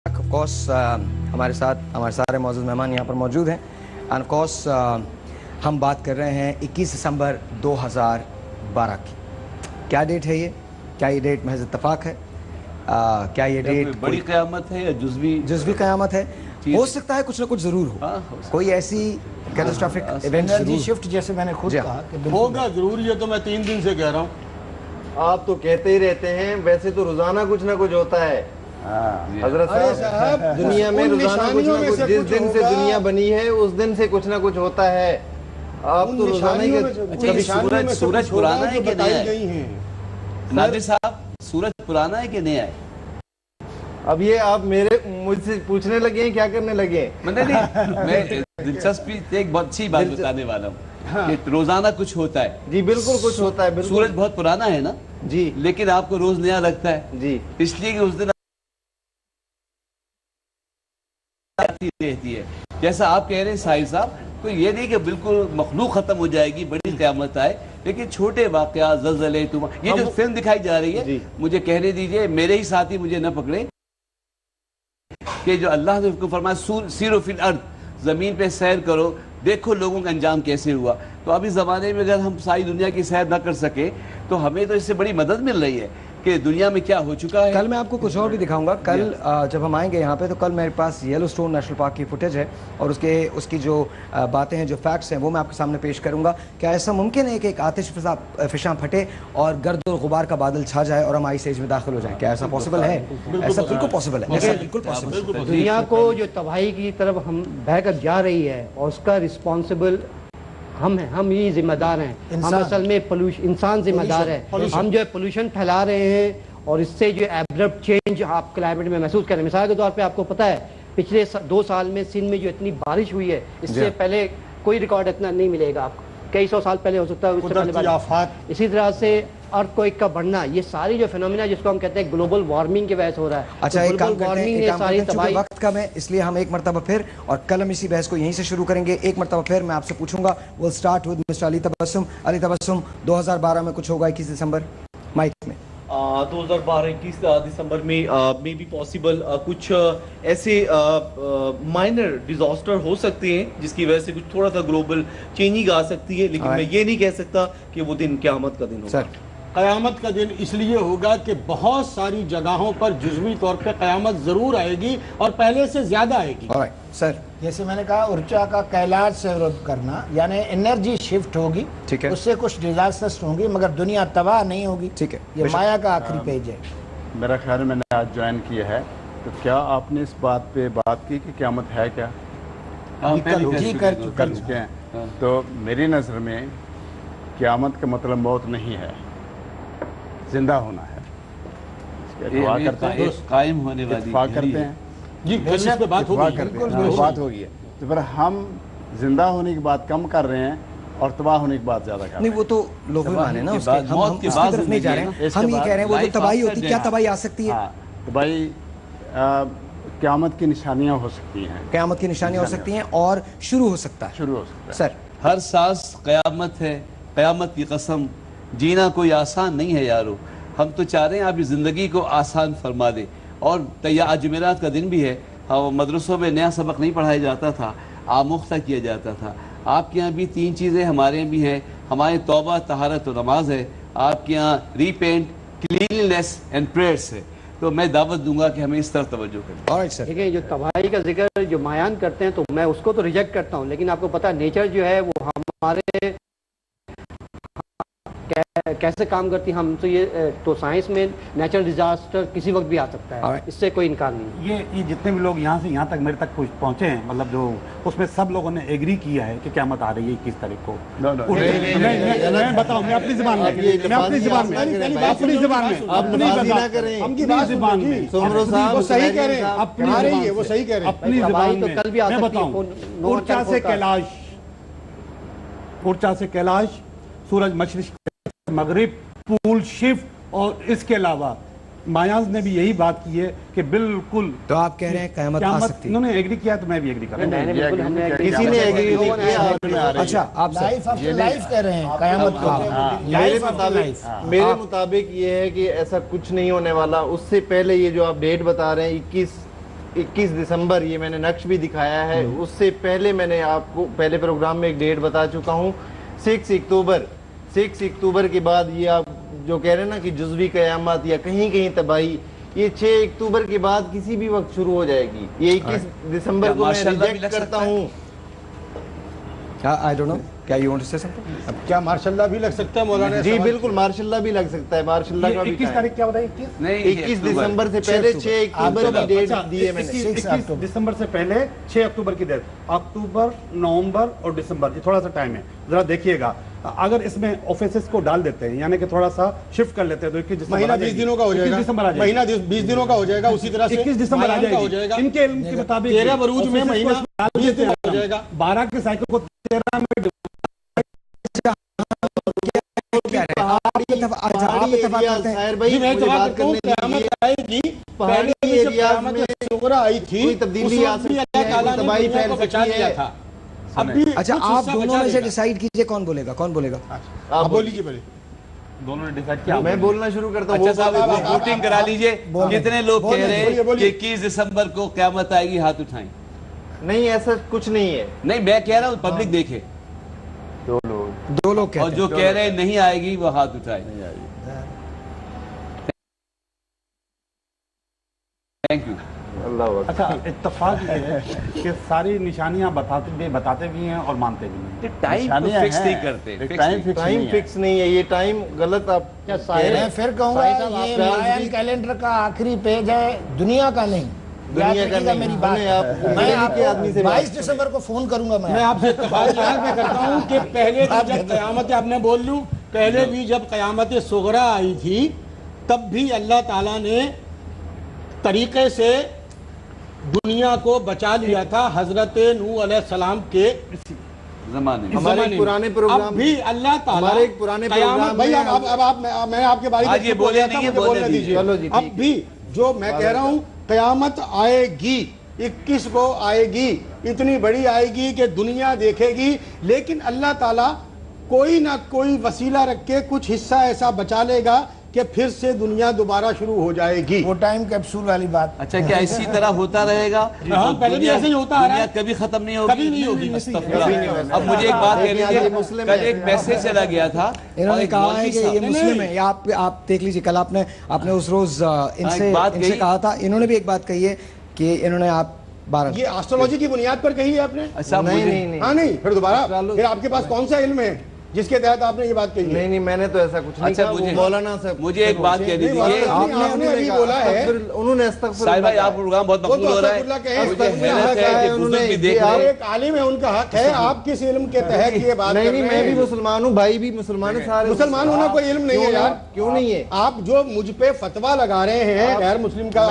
Of course हमारे साथ हमारे सारे मौजूद मेहमान यहाँ पर मौजूद हैं। ऑफ कोर्स हम बात कर रहे हैं 21 दिसंबर 2012 की। क्या डेट है ये? क्या ये डेट महज इत्तफाक है? क्या ये डेट बड़ी क़यामत है या जुज़वी क़यामत है? हो सकता है कुछ ना कुछ ज़रूर हो, कोई ऐसी कैटास्ट्रॉफिक इवेंट एनर्जी शिफ्ट जैसे मैंने खुद कहा कि होगा ज़रूर। ये तो मैं 3 दिन से कह रहा हूँ। आप तो कहते ही रहते हैं, वैसे तो रोजाना कुछ ना कुछ होता है हजरत साहब। दुनिया में रोजाना कुछ ना कुछ, जिस दिन से दुनिया बनी है उस दिन से कुछ ना कुछ होता है। आप तो रोजाना ही कभी सूरज पुराना है कि नया है? नादिर साहब, सूरज पुराना है कि नया है? अब ये आप मुझसे पूछने लगे हैं, क्या करने लगे हैं? मैं दिलचस्पी एक बहुत अच्छी बात बताने वाला हूँ कि रोजाना कुछ होता है। जी बिल्कुल कुछ होता है। सूरज बहुत पुराना है ना जी, लेकिन आपको रोज नया लगता है जी, इसलिए कि उस दिन रहती है। जैसा आप कह रहे हैं साहिब साहब, तो ये नहीं कि बिल्कुल मखलूक खत्म हो जाएगी, बड़ी क़यामत आए, लेकिन छोटे वाक़या, ज़लज़ले, तूफ़ान, ये जो फिल्म दिखाई जा रही है, मुझे कहने दीजिए, मेरे ही साथी मुझे न पकड़े कि जो अल्लाह ने उसको फरमाया सीरो फिल अर्द, ज़मीन पे सैर करो, देखो लोगों का अंजाम कैसे हुआ। तो अभी ज़माने में अगर हम सारी दुनिया की सैर न कर सके तो हमें तो इससे बड़ी मदद मिल रही है कि दुनिया में क्या हो चुका है। कल मैं आपको कुछ और भी दिखाऊंगा। कल जब हम आएंगे यहाँ पे तो कल मेरे पास येलोस्टोन नेशनल पार्क की फुटेज है और उसकी जो बातें हैं, जो फैक्ट्स हैं, वो मैं आपके सामने पेश करूंगा। क्या ऐसा मुमकिन है कि एक आतिश फिशां फटे और गर्द और गुबार का बादल छा जाए और हम आइस एज में दाखिल हो जाएं? क्या ऐसा पॉसिबल है? ऐसा बिल्कुल पॉसिबल है, ऐसा बिल्कुल पॉसिबल है। दुनिया को जो तबाही की तरफ हम बहकर जा रही है और उसका रिस्पॉन्सिबल हम हैं, हम ही जिम्मेदार हैं। हम असल में इंसान जिम्मेदार है। हम जो है पोल्यूशन फैला रहे हैं और इससे जो एब्रप्ट चेंज आप क्लाइमेट में महसूस करें। मिसाल के तौर पे आपको पता है पिछले 2 साल में सिंध में जो इतनी बारिश हुई है, इससे पहले कोई रिकॉर्ड इतना नहीं मिलेगा आपको। कई 100 साल पहले हो सकता है, उससे पहले। इसी तरह से अर्थक्वेक का बढ़ना, ये सारी जो फिनोमिना जिसको हम कहते हैं ग्लोबल वार्मिंग की वजह से हो रहा है। अच्छा, एक काम करते हैं, वक्त कम है इसलिए हम एक मरतबा फिर, और कल हम इसी बहस को यहीं से शुरू करेंगे। एक मरतबा फिर मैं आपसे पूछूंगा, will start with mister Ali Tabassum. Ali Tabassum, 2012 में कुछ होगा 21 दिसंबर माइक में? 2012-21 दिसंबर में मे बी पॉसिबल कुछ ऐसे माइनर डिजास्टर हो सकते हैं जिसकी वजह से कुछ थोड़ा सा ग्लोबल चेंजिंग आ सकती है, लेकिन मैं ये नहीं कह सकता कि वो दिन क़यामत का दिन होगा। क़यामत का दिन इसलिए होगा कि बहुत सारी जगहों पर जुज़वी तौर पे क़यामत ज़रूर आएगी और पहले से ज़्यादा आएगी। सर, जैसे मैंने कहा, ऊर्जा का कैलाश से विरोध करना, यानी एनर्जी शिफ्ट होगी, ठीक है, उससे कुछ डिजास्टर्स होंगी मगर दुनिया तबाह नहीं होगी। ठीक है, ये माया का आखिरी पेज है। मेरा ख्याल मैंने आज ज्वाइन किया है, तो क्या आपने इस बात पे बात की कि क़यामत है क्या? जी कर चुके हैं। तो मेरी नज़र में क़यामत का मतलब मौत नहीं है, जिंदा होना है। कायम होने वाली इत्तेफाक करते हैं जी, इस पे बात होगी है। तो फिर हम जिंदा होने की बात कम कर रहे हैं और तबाह होने की बात ज्यादा कर रहे हैं। नहीं, वो तो लोग माने ना, मौत की तरफ नहीं जा रहे हैं। हम ये कह रहे हैं वो जो तबाही होती है, क्या तबाही आ सकती है? तबाही क़यामत की निशानियां हो सकती हैं, क़यामत की निशानियां हो सकती हैं और शुरू हो सकता है। सर, हर सांस क़यामत है, क़यामत की कसम, जीना कोई आसान नहीं है यारो। हम तो चाह रहे हैं आप इस ज़िंदगी को आसान फरमा दें। और आज जुमेरात का दिन भी है, हाँ, मदरसों में नया सबक नहीं पढ़ाया जाता था, आमुख्ता किया जाता था। आपके यहाँ भी 3 चीज़ें हमारे यहाँ भी हैं। हमारे तौबा, तहारत और नमाज है। आपके यहाँ रीपेंट, क्लीनलीनेस एंड प्रेयर्स है। तो मैं दावत दूंगा कि हमें इस तरफ तवज्जो करें। ठीक है, जो तबाही का जिक्र जो बयान करते हैं तो मैं उसको तो रिजेक्ट करता हूँ, लेकिन आपको पता है नेचर जो है वो हमारे कैसे काम करती है। हम तो ये तो साइंस में नेचुरल डिजास्टर किसी वक्त भी आ सकता है, इससे कोई इनकार नहीं। ये जितने भी लोग यहाँ से यहाँ तक मेरे तक पहुँचे हैं, मतलब जो उसमें सब लोगों ने एग्री किया है कि क़यामत आ रही है 21 तारीख को। मैं बताऊँ, मैं अपनी ज़बान में ऊर्जा से कैलाश, सूरज मशरिक़ मगरिब, पूल शिफ्ट, और इसके अलावा मायाज ने भी यही बात की है कि बिल्कुल। तो आप कह रहे हैं क़यामत आ सकती है? उन्होंने एग्री किया तो मैं भी एग्री कर रहा हूं। किसी ने एग्री नहीं किया। अच्छा, आप लाइफ कह रहे हैं क़यामत को। मेरे मुताबिक ये है कि ऐसा कुछ नहीं होने वाला। उससे पहले ये जो आप डेट बता रहे हैं 21 21 दिसंबर, ये मैंने नक्श भी दिखाया है, उससे पहले मैंने आपको पहले प्रोग्राम में एक डेट बता चुका हूँ, 6 अक्टूबर के बाद ये आप जो कह रहे हैं ना कि जुज़वी क़यामत या कहीं कहीं तबाही, ये 6 अक्टूबर के बाद किसी भी वक्त शुरू हो जाएगी। ये 21 दिसंबर को मैं रिजेक्ट करता हूँ। आई डोंट नो, क्या you want to say something? अब क्या मार्शल्ला भी लग सकता है मौलाना? जी बिल्कुल, मार्शल्ला भी लग सकता है। मार्शल्ला का भी 21 तारीख क्या बताइए? 21 दिसंबर से पहले 6 अक्टूबर की डेट दी है मैंने। 21 दिसंबर से पहले 6 अक्टूबर की डेट, अक्टूबर, नवंबर और दिसंबर, ये थोड़ा सा टाइम है, जरा देखिएगा। अगर इसमें ऑफिसेस को डाल देते हैं, यानी कि थोड़ा सा शिफ्ट कर लेते हैं, तो 21 दिसंबर महीना 20 दिनों का हो जाएगा, महीना 20 दिनों का हो जाएगा। उसी तरह से 21 दिसंबर आ हो जाएगा जाएगा इनके इल्म के मुताबिक। 13 बरूज में महीना 20 दिन हो जाएगा। 12 के साइकिल को 13 में पहाड़ी एरिया में सुगरा आई थी, तब्दीली आ सकती है, तबाही फैल सकती है। अच्छा, आप दोनों में से डिसाइड कीजिए कौन बोलेगा, कौन बोलेगा? आप बोल लीजिए पहले। दोनों ने डिसाइड किया। मैं बोलना शुरू करता हूँ। अच्छा साहब, वोटिंग करा लीजिए। कितने लोग कह रहे हैं कि 21 दिसंबर को क़यामत आएगी? हाथ उठाएं। नहीं, ऐसा कुछ नहीं है। नहीं, मैं कह रहा हूँ पब्लिक देखे। दो लोग कहते हैं। और जो कह रहे हैं नहीं आएगी वो हाथ उठाए। Thank you. अच्छा, इत्तेफाक ये है कि सारी निशानियां बताते भी हैं और मानते भी हैं। टाइम फिक्स नहीं करते। टाइम फिक्स नहीं है, ये टाइम गलत आप क्या मैं फिर कहूँगा ये मायन कैलेंडर का आखिरी पेज है, दुनिया का नहीं। दुनिया का नहीं। मेरी बात मैं आपके आदमी से 22 दिसंबर को फोन करूंगा। मैं आपसे इत्तेफाक में करता हूँ कि पहले जब क़यामत, आपने बोल लूँ, पहले भी जब क़यामत सुगरा आई थी तब भी अल्लाह ताला ने तरीके से दुनिया को बचा लिया था हजरत नूह अलैहिस्सलाम के ज़माने में। हमारे पुराने प्रोग्राम, अब भी अल्लाह ताला, हमारे एक पुराने प्रोग्राम भाई अब मैं आपके बारे में बोले नहीं है, बोलने दीजिए। अब भी जो मैं कह रहा हूँ क़यामत आएगी, 21 को आएगी, इतनी बड़ी आएगी कि दुनिया देखेगी, लेकिन अल्लाह ताला कोई ना कोई वसीला रख के कुछ हिस्सा ऐसा बचा लेगा कि फिर से दुनिया दोबारा शुरू हो जाएगी। वो टाइम कैप्सूल वाली बात। अच्छा, क्या इसी तरह होता रहेगा? हाँ, पहले भी ऐसे ही होता आ रहा है। कभी खत्म नहीं होगी? कभी नहीं होगी। अब मुझे एक बात कह लीजिए, कल एक मैसेज चला गया था, इन्होंने कहा है कि ये मुस्लिम है। आप देख लीजिए, कल आपने उस रोज इनसे कहा था, इन्होंने भी एक बात कही है कि इन्होंने आप 12 ये एस्ट्रोलॉजी की बुनियाद पर कही है आपने? नहीं। हाँ, नहीं, फिर दोबारा फिर आपके पास कौन सा इल्म है जिसके तहत आपने ये बात कही? नहीं, मैंने तो ऐसा कुछ नहीं कहा। मौलाना साहब, मुझे एक बात कह दीजिए, आपने अभी बोला है, उन्होंने साहिब भाई, आप प्रोग्राम बहुत मकबूल हो रहा है। एक आलिम है, उनका हक है। आप किस इल्म के तहत ये बात? नहीं, मैं भी मुसलमान हूँ, भाई भी मुसलमान है, सारे मुसलमान होना कोई इल्म नहीं है यार। क्यों नहीं है? आप जो मुझ पे फतवा लगा रहे हैं गैर मुस्लिम का